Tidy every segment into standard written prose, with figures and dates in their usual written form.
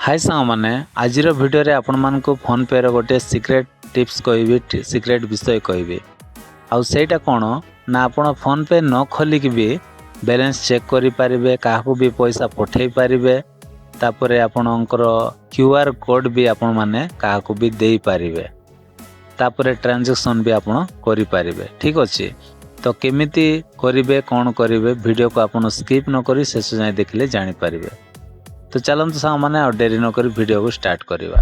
हाय सांग मैंने आज वीडियो रे आपण मान को फोन पे रो गोटे सीक्रेट टिप्स कहबी सीक्रेट विषय कहबी आउ सेटा कौन ना आपण फोन पे न खोलिक भी बैलेंस चेक करि पारिबे काहू भी पैसा पठेई पारिबे तापरे आपणकर क्यूआर कोड भी आपण माने काहू भी देई पारिबे तापरे ट्रांजैक्शन भी आपण करि पारिबे। ठीक अछि तो केमिति करिवे कौन करिवे वीडियो को आपण स्किप न करी शेष जाय देखले जानि पारिबे। तो चलते सांग मैंने और डेरी नक वीडियो को स्टार्ट करवा।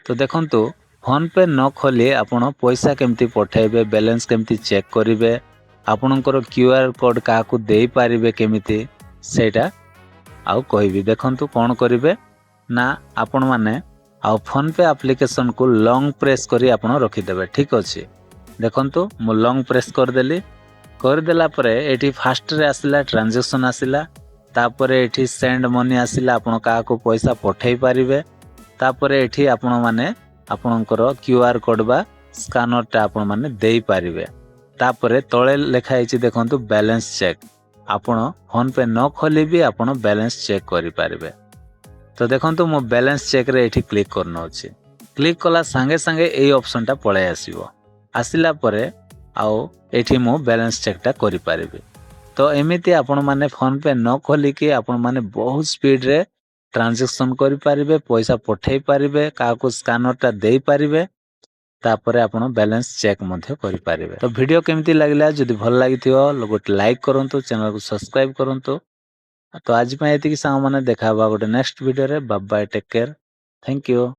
तो देखंतु फोन पे न खोली आपण पैसा केमती पठेबे बैलेंस केमती चेक करिवे आपणकर क्यूआर कोड काकू देई पारिबे केमिति सेटा आउ कहबी। देखंतु कौन करिवे ना आपण माने आउ फोन पे एप्लिकेशन को लॉन्ग प्रेस करी आपण रखिदेवे। ठीक अच्छे देखंतु मु लॉन्ग प्रेस करदेली करदेला परे एठी फास्ट रे आसिला ट्रांजैक्शन आसिला तापरे एठी सेंड मनी आसिला आपण काको पैसा पठेई पारिबे तापरे एठी आपण माने आपणकर क्यूआर कोड बा स्कैनर टा आपण माने देई पारिबे तापरे तळे लेखा हिची देखंतु बैलेंस चेक आपण फोन पे न खोली भी आपण बैलेंस चेक करि पारिबे। तो देखंतु मो बैलेंस चेक रे एठी क्लिक करनो अछि क्लिक कला संगे संगे एई ऑप्शन टा पळे आसीबो आसिला परे आउ एठी मो बैलेंस चेक टा करि पारिबे। तो एमिति आपण माने फोन पे न खोली कि आपण माने बहुत स्पीड रे ट्रांजैक्शन करि पारिबे पैसा पठेई पारिबे काको स्कैनर टा देई पारिबे तापरे आपण बैलेंस चेक मध्ये करि पारिबे। तो वीडियो केमिति लागला जदि भल लागिथियो गोटे लाइक करंतु चैनल को सब्सक्राइब करंतु। तो आज एति सांग मैंने देखा गोटे नेक्स्ट वीडियो रे bye bye take care thank you.